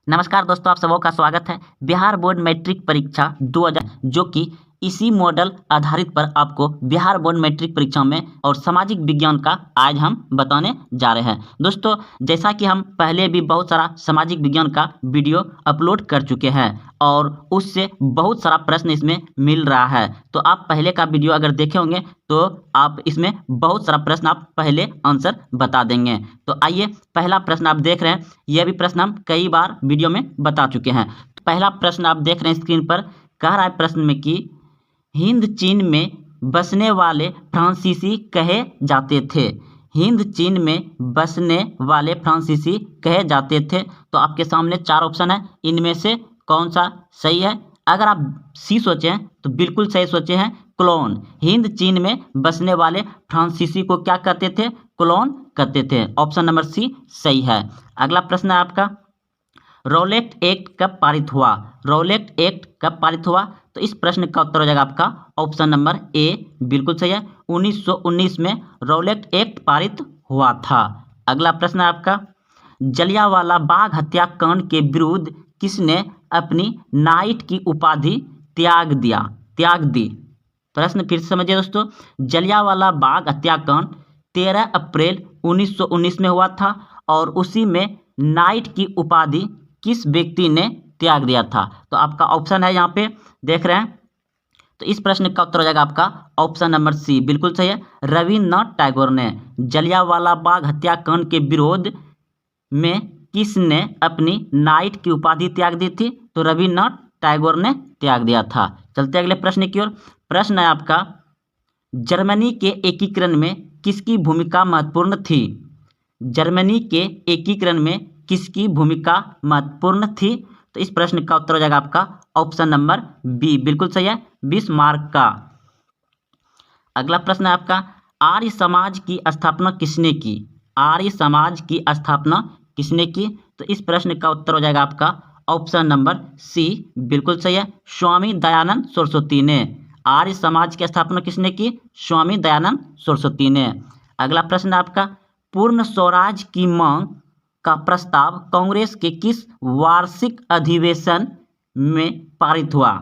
नमस्कार दोस्तों, आप सबों का स्वागत है। बिहार बोर्ड मैट्रिक परीक्षा 2000 जो कि इसी मॉडल आधारित पर आपको बिहार बोर्ड मैट्रिक परीक्षा में और सामाजिक विज्ञान का आज हम बताने जा रहे हैं। दोस्तों, जैसा कि हम पहले भी बहुत सारा सामाजिक विज्ञान का वीडियो अपलोड कर चुके हैं और उससे बहुत सारा प्रश्न इसमें मिल रहा है। तो आप पहले का वीडियो अगर देखे होंगे तो आप इसमें बहुत सारा प्रश्न आप पहले आंसर बता देंगे। तो आइए, पहला प्रश्न आप देख रहे हैं, यह भी प्रश्न हम कई बार वीडियो में बता चुके हैं। तो पहला प्रश्न आप देख रहे हैं स्क्रीन पर, कह रहा है प्रश्न में कि हिंद चीन में बसने वाले फ्रांसीसी कहे जाते थे। हिंद चीन में बसने वाले फ्रांसीसी कहे जाते थे। तो आपके सामने 4 ऑप्शन है, इनमें से कौन सा सही है? अगर आप सी सोचे हैं तो बिल्कुल सही सोचे हैं, क्लोन। हिंद चीन में बसने वाले फ्रांसीसी को क्या कहते थे? क्लोन कहते थे। ऑप्शन नंबर सी सही है। अगला प्रश्न है आपका, रॉलेट एक्ट कब पारित हुआ? रॉलेट एक्ट कब पारित हुआ? तो इस प्रश्न का उत्तर हो जाएगा आपका ऑप्शन नंबर ए, बिल्कुल सही है। 1919 में रॉलेट एक्ट पारित हुआ था। अगला प्रश्न है आपका, जलियांवाला बाग हत्याकांड के विरुद्ध किसने अपनी नाइट की उपाधि त्याग दी? प्रश्न फिर से समझिए दोस्तों, जलियांवाला बाग हत्याकांड 13 अप्रैल 1919 में हुआ था और उसी में नाइट की उपाधि किस व्यक्ति ने त्याग दिया था? तो आपका ऑप्शन है, यहाँ पे देख रहे हैं। तो इस प्रश्न का उत्तर हो जाएगा आपका ऑप्शन नंबर सी, बिल्कुल सही है। रविन्द्रनाथ टैगोर ने जलियांवाला बाग हत्याकांड के विरोध में किसने अपनी नाइट की उपाधि त्याग दी थी? तो रविन्द्रनाथ टैगोर ने त्याग दिया था। चलते अगले प्रश्न की ओर। प्रश्न है आपका, जर्मनी के एकीकरण में किसकी भूमिका महत्वपूर्ण थी? जर्मनी के एकीकरण में किसकी भूमिका महत्वपूर्ण थी? तो इस प्रश्न का उत्तर हो जाएगा आपका ऑप्शन नंबर बी, बिल्कुल सही है, बिस्मार्क का। अगला प्रश्न है आपका, आर्य समाज की स्थापना किसने की? आर्य समाज की स्थापना किसने की? तो इस प्रश्न का उत्तर हो जाएगा आपका ऑप्शन नंबर सी, बिल्कुल सही है, स्वामी दयानंद सरस्वती ने। आर्य समाज की स्थापना किसने की? स्वामी दयानंद सरस्वती ने। अगला प्रश्न है आपका, पूर्ण स्वराज की मांग का प्रस्ताव कांग्रेस के किस वार्षिक अधिवेशन में पारित हुआ?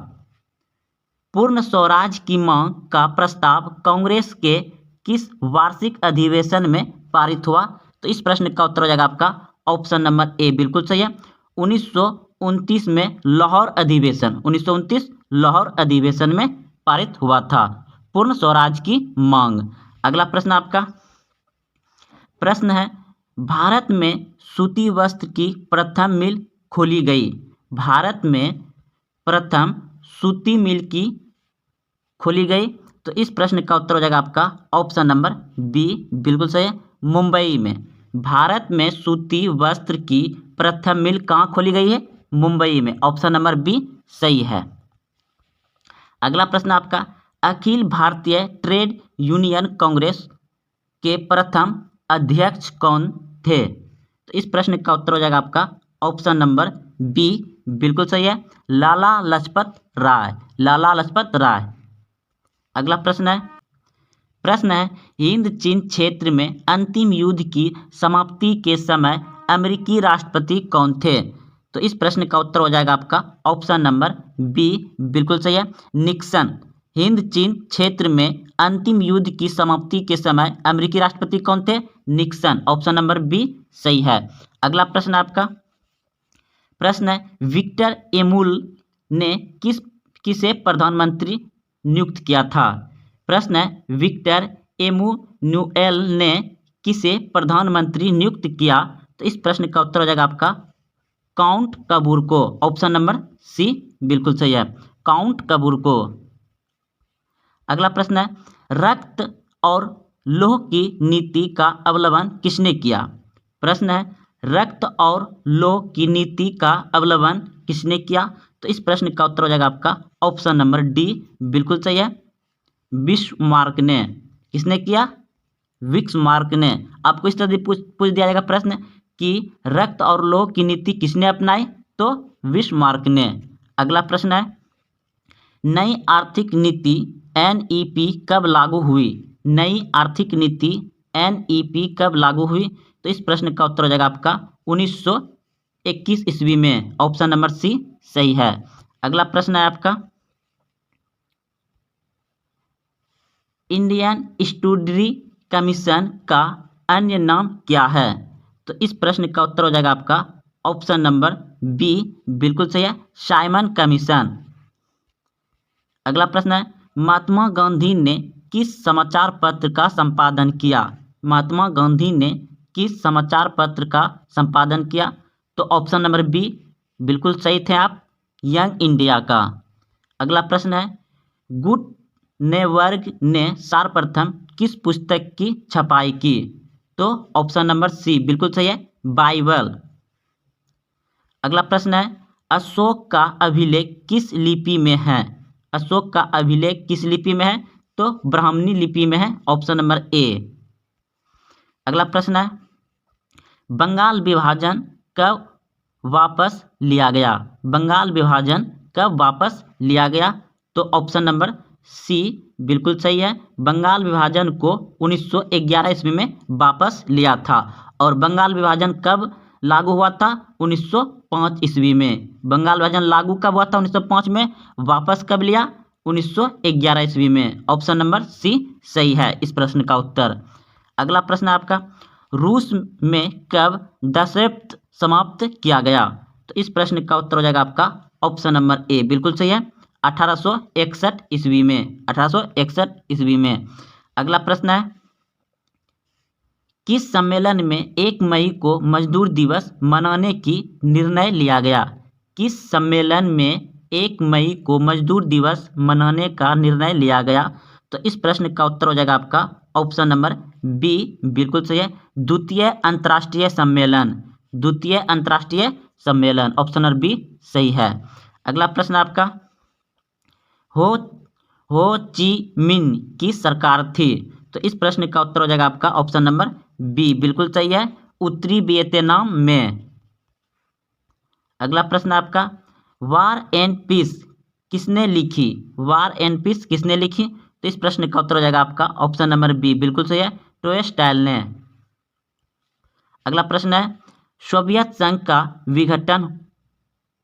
पूर्ण स्वराज की मांग का प्रस्ताव कांग्रेस के किस वार्षिक अधिवेशन में पारित हुआ? तो इस प्रश्न का उत्तर हो जाएगा आपका ऑप्शन नंबर ए, बिल्कुल सही है, 1929 में लाहौर अधिवेशन, 1929 लाहौर अधिवेशन में पारित हुआ था पूर्ण स्वराज की मांग। अगला प्रश्न आपका, प्रश्न है, भारत में सूती वस्त्र की प्रथम मिल खोली गई। भारत में प्रथम सूती मिल की खोली गई। तो इस प्रश्न का उत्तर हो जाएगा आपका ऑप्शन नंबर बी, बिल्कुल सही है, मुंबई में। भारत में सूती वस्त्र की प्रथम मिल कहाँ खोली गई है? मुंबई में। ऑप्शन नंबर बी सही है। अगला प्रश्न आपका, अखिल भारतीय ट्रेड यूनियन कांग्रेस के प्रथम अध्यक्ष कौन थे? तो इस प्रश्न का उत्तर हो जाएगा आपका ऑप्शन नंबर बी, बिल्कुल सही है, लाला लाजपत राय। लाला लाजपत राय। अगला प्रश्न है, हिंद चीन क्षेत्र में अंतिम युद्ध की समाप्ति के समय अमेरिकी राष्ट्रपति कौन थे? तो इस प्रश्न का उत्तर हो जाएगा आपका ऑप्शन नंबर बी, बिल्कुल सही है, निक्सन। हिंद चीन क्षेत्र में अंतिम युद्ध की समाप्ति के समय अमेरिकी राष्ट्रपति कौन थे? निक्सन। ऑप्शन नंबर बी सही है। अगला प्रश्न आपका, प्रश्न है, विक्टर एमुल ने किसे प्रधानमंत्री नियुक्त किया था? प्रश्न है, विक्टर एमुनुएल ने किसे प्रधानमंत्री नियुक्त किया? तो इस प्रश्न का उत्तर हो जाएगा आपका काउंट कपूर को। ऑप्शन नंबर सी, बिल्कुल सही है, काउंट कपूर को। अगला प्रश्न है, रक्त और लौह की नीति का अवलंबन किसने किया? प्रश्न है, रक्त और लौह की नीति का अवलंबन किसने किया? तो इस प्रश्न का उत्तर हो जाएगा आपका ऑप्शन नंबर डी, बिल्कुल सही है, बिस्मार्क ने। किसने किया? बिस्मार्क ने। आपको इस तरह पूछ दिया जाएगा प्रश्न कि रक्त और लौह की नीति किसने अपनाई? तो बिस्मार्क ने। अगला प्रश्न है, नई आर्थिक नीति एनईपी कब लागू हुई? नई आर्थिक नीति एनईपी कब लागू हुई? तो इस प्रश्न का उत्तर हो जाएगा आपका 1921 ईस्वी में। ऑप्शन नंबर सी सही है। अगला प्रश्न है आपका, इंडियन स्टूडरी कमीशन का अन्य नाम क्या है? तो इस प्रश्न का उत्तर हो जाएगा आपका ऑप्शन नंबर बी, बिल्कुल सही है, साइमन कमीशन। अगला प्रश्न है, महात्मा गांधी ने किस समाचार पत्र का संपादन किया? महात्मा गांधी ने किस समाचार पत्र का संपादन किया? तो ऑप्शन नंबर बी, बिल्कुल सही थे आप, यंग इंडिया का। अगला प्रश्न है, गुटेनबर्ग ने सर्वप्रथम किस पुस्तक की छपाई की? तो ऑप्शन नंबर सी, बिल्कुल सही है, बाइबल। अगला प्रश्न है, अशोक का अभिलेख किस लिपि में है? अशोक का अभिलेख किस लिपि में है? तो ब्राह्मणी लिपि में है। Option number A. अगला प्रश्न है, बंगाल विभाजन कब वापस लिया गया? बंगाल विभाजन कब वापस लिया गया? तो ऑप्शन नंबर सी, बिल्कुल सही है, बंगाल विभाजन को 1911 ईस्वी में वापस लिया था। और बंगाल विभाजन कब लागू हुआ था? 1905 ईस्वी में। बंगाल विभाजन लागू कब हुआ था? 1905 में। वापस कब लिया? 1911 ईस्वी में। ऑप्शन नंबर सी सही है इस प्रश्न का उत्तर। अगला प्रश्न आपका, रूस में कब दशरथ समाप्त किया गया? तो इस प्रश्न का उत्तर हो जाएगा आपका ऑप्शन नंबर ए, बिल्कुल सही है, 1861 ईस्वी में। 1861 ईस्वी में। अगला प्रश्न है, किस सम्मेलन में 1 मई को मजदूर दिवस मनाने की निर्णय लिया गया? किस सम्मेलन में 1 मई को मजदूर दिवस मनाने का निर्णय लिया गया? तो इस प्रश्न का उत्तर हो जाएगा आपका ऑप्शन नंबर बी, बिल्कुल सही है, द्वितीय अंतर्राष्ट्रीय सम्मेलन। द्वितीय अंतर्राष्ट्रीय सम्मेलन, ऑप्शन नंबर बी सही है। अगला प्रश्न आपका, हो ची मिन की सरकार थी? तो इस प्रश्न का उत्तर हो जाएगा आपका ऑप्शन नंबर बी, बिल्कुल सही है, उत्तरी वियतनाम में। अगला प्रश्न आपका, वार एंड पीस किसने लिखी? वार एंड पीस किसने लिखी? तो इस प्रश्न का उत्तर हो जाएगा आपका ऑप्शन नंबर बी, बिल्कुल सही है, टॉलस्टॉय ने। अगला प्रश्न है, सोवियत संघ का विघटन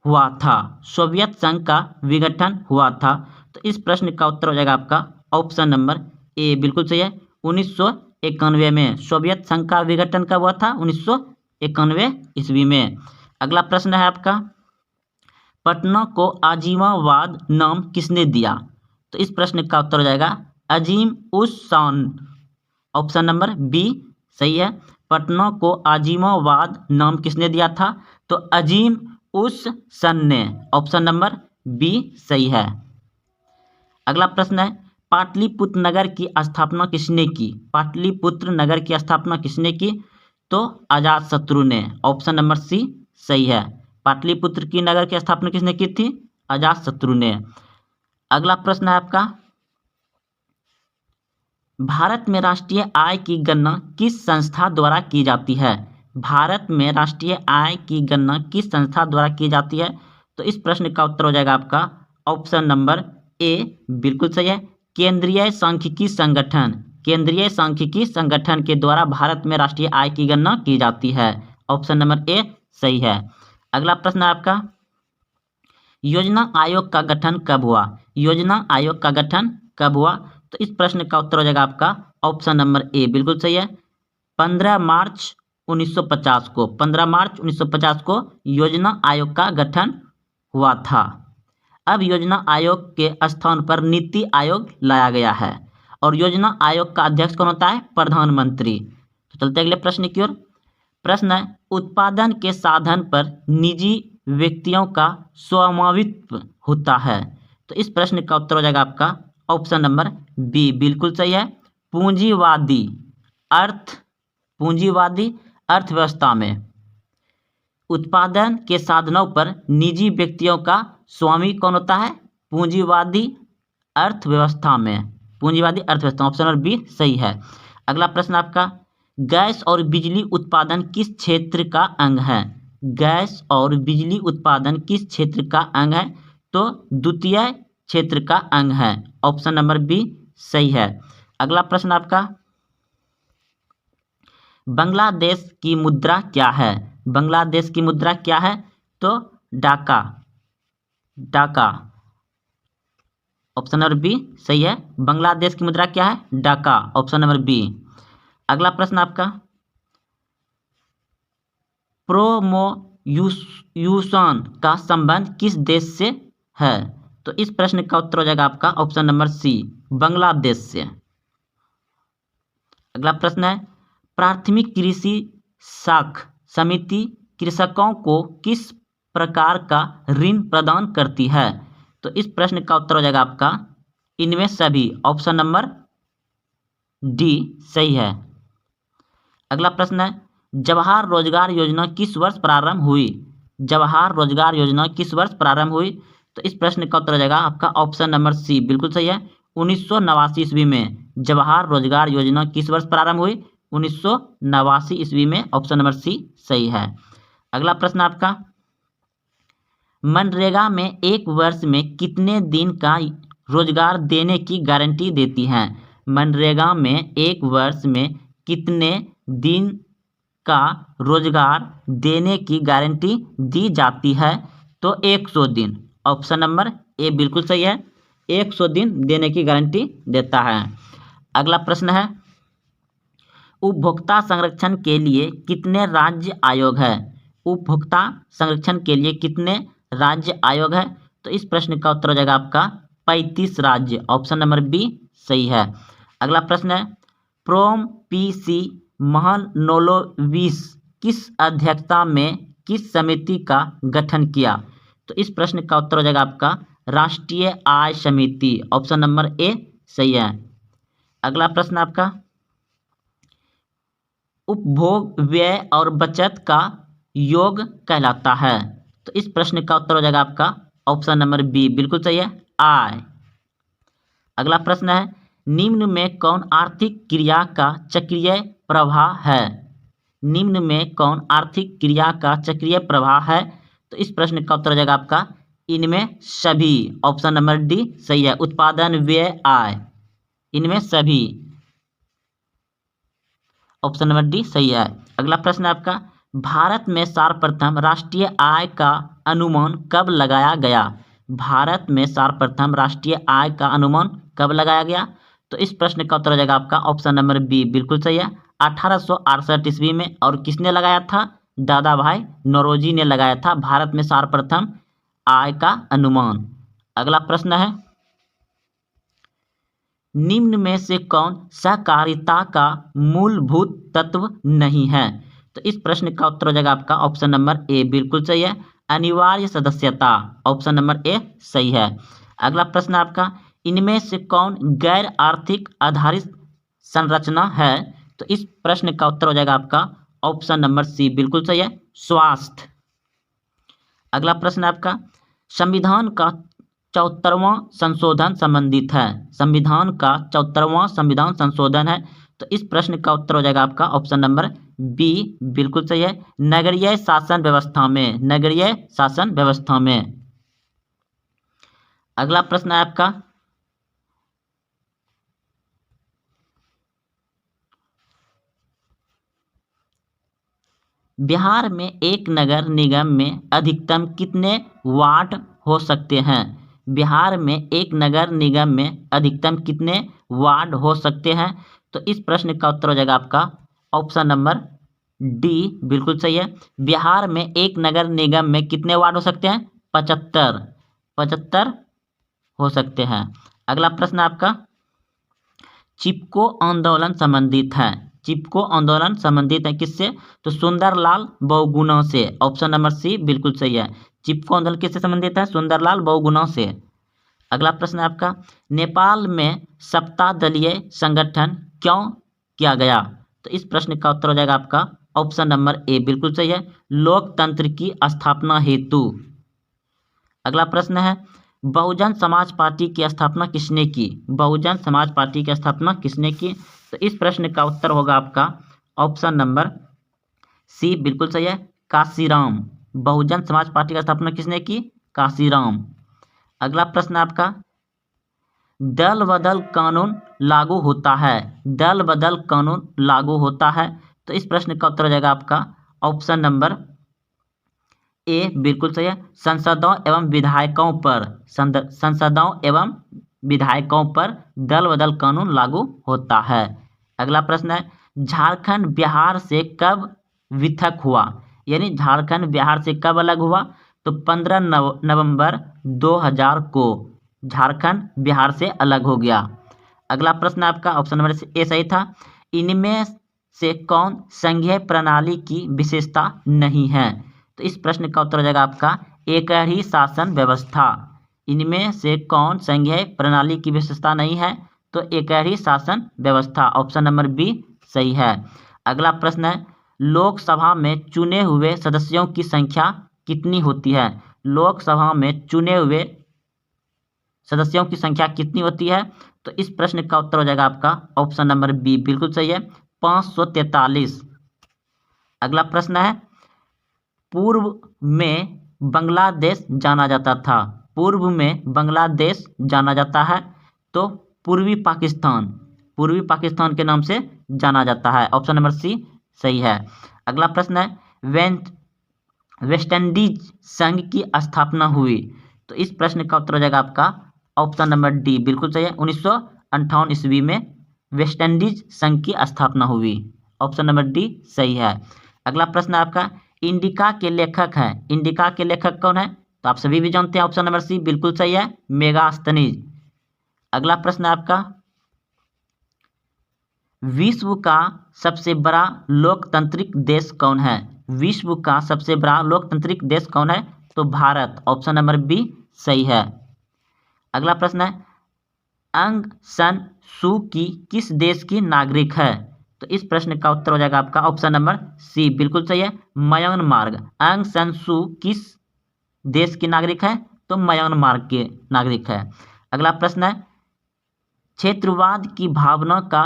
हुआ था? सोवियत संघ का विघटन हुआ था? तो इस प्रश्न का उत्तर हो जाएगा आपका ऑप्शन नंबर ए, बिल्कुल सही है, 1991 में। सोवियत संघ का विघटन कब हुआ था? 1991 ईस्वी में। अगला प्रश्न है आपका, पटना को आजीमाबाद नाम किसने दिया? तो इस प्रश्न का उत्तर हो जाएगा अजीम उस शान। ऑप्शन नंबर बी सही है, पटना को आजीमाबाद नाम किसने दिया था? तो अजीम उस सन ने। ऑप्शन नंबर बी सही है। अगला प्रश्न है, पाटलिपुत्र नगर की स्थापना किसने की? पाटलिपुत्र नगर की स्थापना किसने की? तो अजातशत्रु ने। ऑप्शन नंबर सी सही है, पाटलिपुत्र की नगर की स्थापना किसने की थी? अजातशत्रु ने। अगला प्रश्न है आपका, भारत में राष्ट्रीय आय की गणना किस संस्था द्वारा की जाती है? भारत में राष्ट्रीय आय की गणना किस संस्था द्वारा की जाती है? तो इस प्रश्न का उत्तर हो जाएगा आपका ऑप्शन नंबर ए, बिल्कुल सही है, केंद्रीय सांख्यिकी संगठन। केंद्रीय सांख्यिकी संगठन के द्वारा भारत में राष्ट्रीय आय की गणना की जाती है। ऑप्शन नंबर ए सही है। अगला प्रश्न है आपका, योजना आयोग का गठन कब हुआ? योजना आयोग का गठन कब हुआ? तो इस प्रश्न का उत्तर हो जाएगा आपका ऑप्शन नंबर ए, बिल्कुल सही है, 15 मार्च 1950 को। 15 मार्च 1950 को योजना आयोग का गठन हुआ था। अब योजना आयोग के स्थान पर नीति आयोग लाया गया है और योजना आयोग का अध्यक्ष कौन होता है? प्रधानमंत्री। तो चलते अगले प्रश्न की ओर। प्रश्न है, उत्पादन के साधन पर निजी व्यक्तियों का स्वामित्व होता है? तो इस प्रश्न का उत्तर हो जाएगा आपका ऑप्शन नंबर बी, बिल्कुल सही है, पूंजीवादी अर्थव्यवस्था में उत्पादन के साधनों पर निजी व्यक्तियों का स्वामी कौन होता है? पूंजीवादी अर्थव्यवस्था में। पूंजीवादी अर्थव्यवस्था, ऑप्शन नंबर बी सही है। अगला प्रश्न आपका, गैस और बिजली उत्पादन किस क्षेत्र का अंग है? गैस और बिजली उत्पादन किस क्षेत्र का अंग है? तो द्वितीय क्षेत्र का अंग है। ऑप्शन नंबर बी सही है। अगला प्रश्न आपका, बांग्लादेश की मुद्रा क्या है? बांग्लादेश की मुद्रा क्या है? तो डाका, डाका। ऑप्शन नंबर बी सही है। बांग्लादेश की मुद्रा क्या है? डाका, ऑप्शन नंबर बी। अगला प्रश्न आपका, प्रोमोयूशन का संबंध किस देश से है? तो इस प्रश्न का उत्तर हो जाएगा आपका ऑप्शन नंबर सी, बांग्लादेश से। अगला प्रश्न है, प्राथमिक कृषि साख समिति कृषकों को किस प्रकार का ऋण प्रदान करती है? तो इस प्रश्न का उत्तर हो जाएगा आपका इनमें सभी, ऑप्शन नंबर डी सही है। अगला प्रश्न है, जवाहर रोजगार योजना किस वर्ष प्रारंभ हुई? जवाहर रोजगार योजना किस वर्ष प्रारंभ हुई? तो इस प्रश्न का उत्तर हो जाएगा आपका ऑप्शन नंबर सी, बिल्कुल सही है। 1989 ईस्वी में जवाहर रोजगार योजना किस वर्ष प्रारंभ हुई? 1989 ईस्वी में, ऑप्शन नंबर सी सही है। अगला प्रश्न आपका, मनरेगा में एक वर्ष में कितने दिन का रोजगार देने की गारंटी देती है? मनरेगा में एक वर्ष में कितने दिन का रोजगार देने की गारंटी दी जाती है? तो 100 दिन, ऑप्शन नंबर ए बिल्कुल सही है। 100 दिन देने की गारंटी देता है। अगला प्रश्न है, उपभोक्ता संरक्षण के लिए कितने राज्य आयोग है? उपभोक्ता संरक्षण के लिए कितने राज्य आयोग है? तो इस प्रश्न का उत्तर हो जाएगा आपका 35 राज्य, ऑप्शन नंबर बी सही है। अगला प्रश्न है, प्रोम पीसी महलनोबिस किस अध्यक्षता में किस समिति का गठन किया? तो इस प्रश्न का उत्तर हो जाएगा आपका राष्ट्रीय आय समिति, ऑप्शन नंबर ए सही है। अगला प्रश्न आपका, उपभोग व्यय और बचत का योग कहलाता है? तो इस प्रश्न का उत्तर हो जाएगा आपका ऑप्शन नंबर बी, बिल्कुल सही है, आय। अगला प्रश्न है, निम्न में कौन आर्थिक क्रिया का चक्रीय प्रवाह है? निम्न में कौन आर्थिक क्रिया का चक्रीय प्रवाह है? तो इस प्रश्न का उत्तर हो जाएगा आपका इनमें सभी, ऑप्शन नंबर डी सही है, उत्पादन व्यय आय, इनमें सभी, ऑप्शन नंबर डी सही है। अगला प्रश्न आपका, भारत में सर्वप्रथम राष्ट्रीय आय का अनुमान कब लगाया गया? भारत में सर्वप्रथम राष्ट्रीय आय का अनुमान कब लगाया गया? तो इस प्रश्न का उत्तर हो जाएगा आपका ऑप्शन नंबर बी, बिल्कुल सही है, 1868 ईस्वी में। और किसने लगाया था? दादा भाई नौरोजी ने लगाया था भारत में सर्वप्रथम आय का अनुमान। अगला प्रश्न है, निम्न में से कौन सहकारिता का मूलभूत तत्व नहीं है? तो इस प्रश्न का उत्तर हो जाएगा आपका ऑप्शन नंबर ए, बिल्कुल सही है, अनिवार्य सदस्यता, ऑप्शन नंबर ए सही है। अगला प्रश्न आपका, इनमें से कौन गैर आर्थिक आधारित संरचना है? तो इस प्रश्न का उत्तर हो जाएगा आपका ऑप्शन नंबर सी, बिल्कुल सही है, स्वास्थ्य। अगला प्रश्न आपका, संविधान का 74वां संशोधन संबंधित है? संविधान का 74वां संविधान संशोधन है। तो इस प्रश्न का उत्तर हो जाएगा आपका ऑप्शन नंबर बी, बिल्कुल सही है, नगरीय शासन व्यवस्था में, नगरीय शासन व्यवस्था में। अगला प्रश्न है आपका, बिहार में एक नगर निगम में अधिकतम कितने वार्ड हो सकते हैं? बिहार में एक नगर निगम में अधिकतम कितने वार्ड हो सकते हैं? तो इस प्रश्न का उत्तर हो जाएगा आपका ऑप्शन नंबर डी, बिल्कुल सही है, बिहार में एक नगर निगम में कितने वार्ड हो सकते हैं? 75 हो सकते हैं। अगला प्रश्न आपका, चिपको आंदोलन संबंधित है? चिपको आंदोलन संबंधित है किससे? तो सुंदरलाल बहुगुणा से, ऑप्शन नंबर सी बिल्कुल सही है, चिपको आंदोलन किससे संबंधित है? सुंदरलाल बहुगुणा से। अगला प्रश्न आपका, नेपाल में सप्तादलीय संगठन क्यों किया गया? तो इस प्रश्न का उत्तर हो जाएगा आपका ऑप्शन नंबर ए, बिल्कुल सही है, लोकतंत्र की स्थापना हेतु। अगला प्रश्न है, बहुजन समाज पार्टी की स्थापना किसने की? बहुजन समाज पार्टी की स्थापना किसने की? तो इस प्रश्न का उत्तर होगा आपका ऑप्शन नंबर सी, बिल्कुल सही है, काशीराम। बहुजन समाज पार्टी की स्थापना किसने की? काशीराम। अगला प्रश्न आपका, दल बदल कानून लागू होता है? दल बदल कानून लागू होता है? तो इस प्रश्न का उत्तर हो जाएगा आपका ऑप्शन नंबर ए बिल्कुल सही है। संसदों एवं विधायकों पर संसदों एवं विधायकों पर दल बदल कानून लागू होता है। अगला प्रश्न है, झारखंड बिहार से कब विथक हुआ? यानी झारखंड बिहार से कब अलग हुआ? तो 15 नवंबर 2000 को झारखंड बिहार से अलग हो गया। अगला प्रश्न आपका ऑप्शन नंबर ए सही था। इनमें से कौन संघीय प्रणाली की विशेषता नहीं है? तो इस प्रश्न का उत्तर हो जाएगा आपका एक ही शासन व्यवस्था। इनमें से कौन संघीय प्रणाली की विशेषता नहीं है? तो एक ही शासन व्यवस्था, ऑप्शन नंबर बी सही है। अगला प्रश्न है, लोकसभा में चुने हुए सदस्यों की संख्या कितनी होती है? लोकसभा में चुने हुए सदस्यों की संख्या कितनी होती है? तो इस प्रश्न का उत्तर हो जाएगा आपका ऑप्शन नंबर बी बिल्कुल सही है, 543। अगला प्रश्न है, पूर्व में बांग्लादेश जाना जाता था। पूर्व में बांग्लादेश जाना जाता है तो पूर्वी पाकिस्तान के नाम से जाना जाता है, ऑप्शन नंबर सी सही है। अगला प्रश्न है, वेस्ट इंडीज संघ की स्थापना हुई? तो इस प्रश्न का उत्तर हो जाएगा आपका ऑप्शन नंबर डी बिल्कुल सही है, 1958 ईस्वी में वेस्ट इंडीज संघ की स्थापना हुई, ऑप्शन नंबर डी सही है। अगला प्रश्न आपका, इंडिका के लेखक हैं। इंडिका के लेखक कौन है? तो आप सभी भी जानते हैं, ऑप्शन नंबर सी बिल्कुल सही है, मेगास्थनीज। अगला प्रश्न आपका, विश्व का सबसे बड़ा लोकतांत्रिक देश कौन है? विश्व का सबसे बड़ा लोकतांत्रिक देश कौन है? तो भारत, ऑप्शन नंबर बी सही है। अगला प्रश्न है, अंग सन सू की किस देश की नागरिक है? तो इस प्रश्न का उत्तर हो जाएगा आपका ऑप्शन नंबर सी बिल्कुल सही है, म्यांमार। अंग सन सू किस देश की नागरिक है? तो म्यांमार के नागरिक है। अगला प्रश्न है, क्षेत्रवाद की भावना का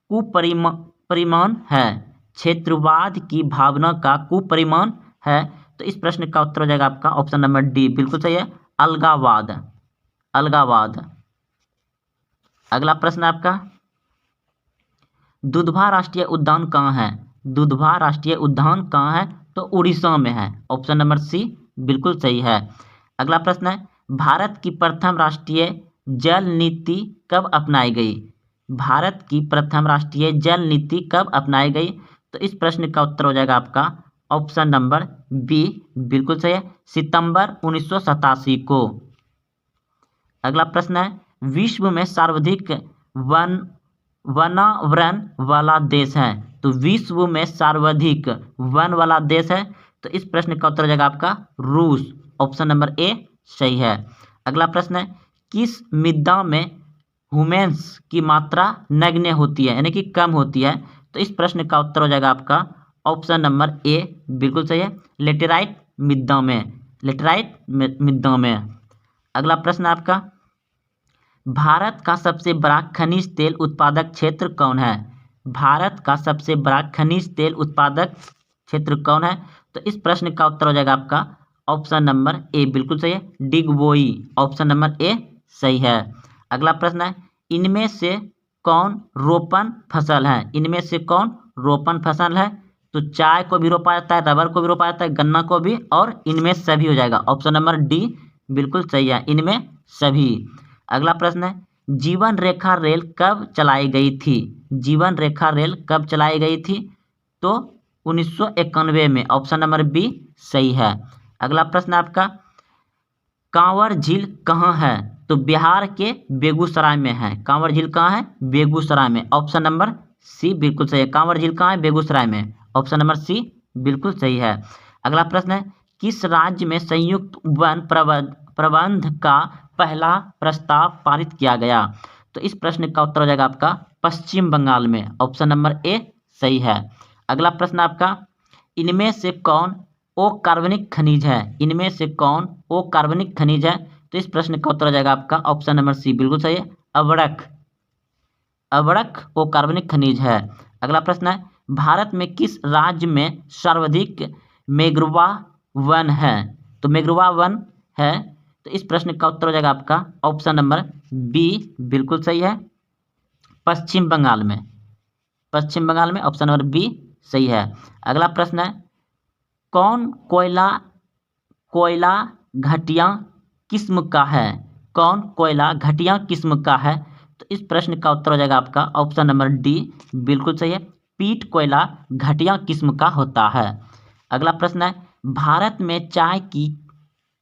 कुपरिमाण है। क्षेत्रवाद की भावना का कुपरिमाण है, तो इस प्रश्न का उत्तर हो जाएगा आपका ऑप्शन नंबर डी बिल्कुल सही है, अलगावाद। अगला प्रश्न आपका, दुधवा राष्ट्रीय उद्यान कहाँ है? दुधवा राष्ट्रीय उद्यान कहाँ है? तो उड़ीसा में है, ऑप्शन नंबर सी बिल्कुल सही है। अगला प्रश्न है, भारत की प्रथम राष्ट्रीय जल नीति कब अपनाई गई? भारत की प्रथम राष्ट्रीय जल नीति कब अपनाई गई? तो इस प्रश्न का उत्तर हो जाएगा आपका ऑप्शन नंबर बी बिल्कुल सही है, सितंबर 1987 को। अगला प्रश्न है, विश्व में सर्वाधिक वनावरण वाला देश है? तो विश्व में सर्वाधिक वन वाला देश है, तो इस प्रश्न का उत्तर हो जाएगा आपका रूस, ऑप्शन नंबर ए सही है। अगला प्रश्न है, किस मृदा में ह्यूमस की मात्रा नगण्य होती है, यानी कि कम होती है? तो इस प्रश्न का उत्तर हो जाएगा आपका ऑप्शन नंबर ए बिल्कुल सही है, लेटेराइट मृदा में। अगला प्रश्न आपका, भारत का सबसे बड़ा खनिज तेल उत्पादक क्षेत्र कौन है? भारत का सबसे बड़ा खनिज तेल उत्पादक क्षेत्र कौन है? तो इस प्रश्न का उत्तर हो जाएगा आपका ऑप्शन नंबर ए बिल्कुल सही है, डिगबोई, ऑप्शन नंबर ए सही है। अगला प्रश्न है, इनमें से कौन रोपण फसल है? इनमें से कौन रोपण फसल है? तो चाय को भी रोपा जाता है, रबर को भी रोपा जाता है, गन्ना को भी, और इनमें सभी हो जाएगा, ऑप्शन नंबर डी बिल्कुल सही है, इनमें सभी। अगला प्रश्न है, जीवन रेखा रेल कब चलाई गई थी? जीवन रेखा रेल कब चलाई गई थी? तो 1991 में, ऑप्शन नंबर बी सही है। अगला प्रश्न आपका, कांवर झील कहाँ है? तो बिहार के बेगूसराय में है। कांवर झील कहाँ है? बेगूसराय में, ऑप्शन नंबर सी बिल्कुल सही है। कांवर झील कहाँ है? बेगूसराय में, ऑप्शन नंबर सी बिल्कुल सही है। अगला प्रश्न है, किस राज्य में संयुक्त वन प्रबंध का पहला प्रस्ताव पारित किया गया? तो इस प्रश्न का उत्तर हो जाएगा आपका पश्चिम बंगाल में, ऑप्शन नंबर ए सही है। अगला प्रश्न आपका, इनमें से कौन अकार्बनिक खनिज है? इनमें से कौन अकार्बनिक खनिज है? तो इस प्रश्न का उत्तर हो जाएगा आपका ऑप्शन नंबर सी बिल्कुल सही है, अवरक अकार्बनिक खनिज है। अगला प्रश्न है, भारत में किस राज्य में सर्वाधिक मैंग्रोव वन है? तो मैंग्रोव वन है, तो इस प्रश्न का उत्तर हो जाएगा आपका ऑप्शन नंबर बी बिल्कुल सही है, पश्चिम बंगाल में, ऑप्शन नंबर बी सही है। अगला प्रश्न है, कौन कोयला घटिया किस्म का है? कौन कोयला घटिया किस्म का है? तो इस प्रश्न का उत्तर हो जाएगा आपका ऑप्शन नंबर डी, बिल्कुल सही है। पीट कोयला घटिया किस्म का होता है। अगला प्रश्न है, भारत में चाय की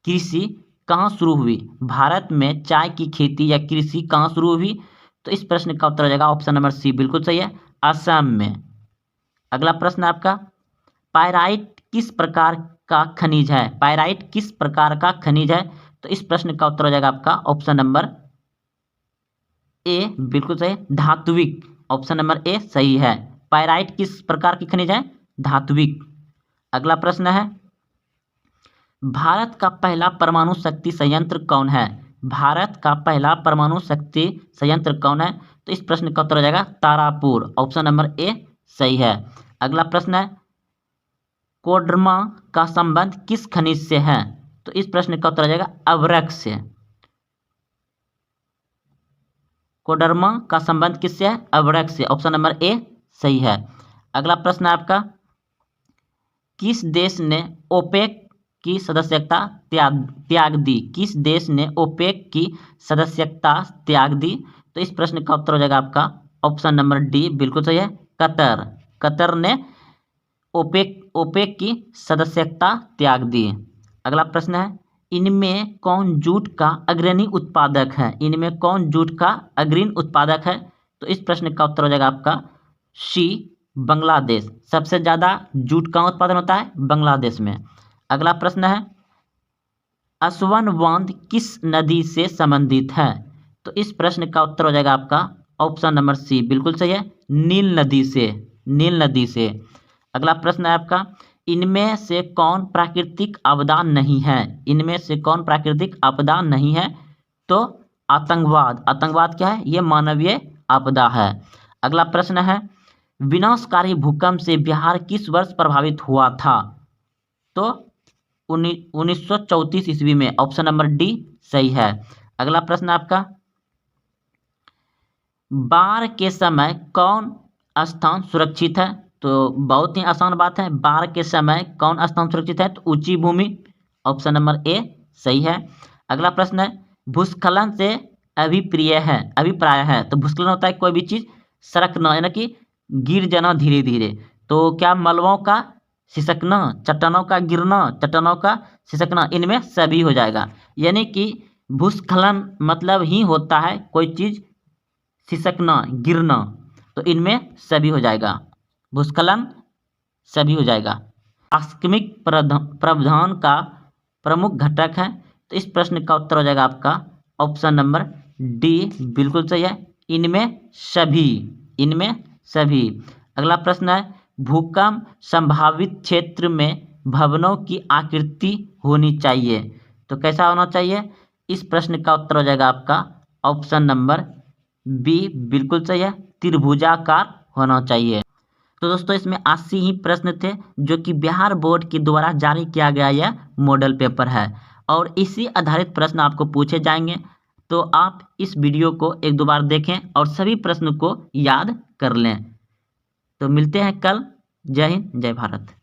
कृषि कहाँ शुरू हुई? भारत में चाय की खेती या कृषि कहाँ शुरू हुई? तो इस प्रश्न का उत्तर हो जाएगा ऑप्शन नंबर सी, बिल्कुल सही है, असम में। अगला प्रश्न आपका, पायराइट किस प्रकार का खनिज है? पायराइट किस प्रकार का खनिज है? तो इस प्रश्न का उत्तर हो जाएगा आपका ऑप्शन नंबर ए, बिल्कुल सही, धात्विक। ऑप्शन नंबर ए सही है। पायराइट किस प्रकार की खनिज है? धात्विक। अगला प्रश्न है, भारत का पहला परमाणु शक्ति संयंत्र कौन है? भारत का पहला परमाणु शक्ति संयंत्र कौन है? तो इस प्रश्न का उत्तर हो जाएगा तारापुर। ऑप्शन नंबर ए सही है। अगला प्रश्न है, कोडरमा का संबंध किस खनिज से है? तो इस प्रश्न का उत्तर हो जाएगा अभ्रक से। कोडरमा का संबंध किससे है? अभ्रक से। ऑप्शन नंबर ए सही है। अगला प्रश्न है आपका, किस देश ने ओपेक की सदस्यता त्याग दी? किस देश ने ओपेक की सदस्यता त्याग दी? तो इस प्रश्न का उत्तर हो जाएगा आपका ऑप्शन नंबर डी, बिल्कुल सही है, कतर। कतर ने ओपेक की सदस्यता त्याग दी। अगला प्रश्न है, इनमें कौन जूट का अग्रणी उत्पादक है? इनमें कौन जूट का अग्रणी उत्पादक है? तो इस प्रश्न का उत्तर हो जाएगा आपका सी, बांग्लादेश। सबसे ज़्यादा जूट का उत्पादन होता है बांग्लादेश में। अगला प्रश्न है, असवन बांध किस नदी से संबंधित है? तो इस प्रश्न का उत्तर हो जाएगा आपका ऑप्शन नंबर सी, बिल्कुल सही है, नील नदी से। नील नदी से। अगला प्रश्न है आपका, इनमें से कौन प्राकृतिक आपदा नहीं है? इनमें से कौन प्राकृतिक आपदा नहीं है? तो आतंकवाद। आतंकवाद क्या है? ये मानवीय आपदा है। अगला प्रश्न है, विनाशकारी भूकंप से बिहार किस वर्ष प्रभावित हुआ था? तो 1934 ईस्वी में। ऑप्शन नंबर डी सही है। अगला प्रश्न आपका, बाढ़ के समय कौन स्थान सुरक्षित है? तो बहुत ही आसान बात है, बाढ़ के समय कौन स्थान सुरक्षित है? तो ऊंची भूमि। ऑप्शन नंबर ए सही है। अगला प्रश्न है, भूस्खलन से अभिप्राय है। तो भूस्खलन होता है कोई भी चीज सरकना, यानी कि गिर जाना धीरे धीरे। तो क्या मलबों का सिसकना, चट्टानों का गिरना, चट्टानों का सिसकना, इनमें सभी हो जाएगा। यानी कि भूस्खलन मतलब ही होता है कोई चीज सिसकना, गिरना, तो इनमें सभी हो जाएगा। भूस्खलन सभी हो जाएगा। आकस्मिक प्रावधान का प्रमुख घटक है। तो इस प्रश्न का उत्तर हो जाएगा आपका ऑप्शन नंबर डी, बिल्कुल सही है, इनमें सभी। इनमें सभी। अगला प्रश्न है, भूकंप संभावित क्षेत्र में भवनों की आकृति होनी चाहिए। तो कैसा होना चाहिए? इस प्रश्न का उत्तर हो जाएगा आपका ऑप्शन नंबर बी, बिल्कुल सही है, त्रिभुजाकार होना चाहिए। तो दोस्तों इसमें 80 ही प्रश्न थे जो कि बिहार बोर्ड के द्वारा जारी किया गया यह मॉडल पेपर है और इसी आधारित प्रश्न आपको पूछे जाएंगे। तो आप इस वीडियो को एक दो बार देखें और सभी प्रश्न को याद कर लें। तो मिलते हैं कल। जय हिंद, जय भारत।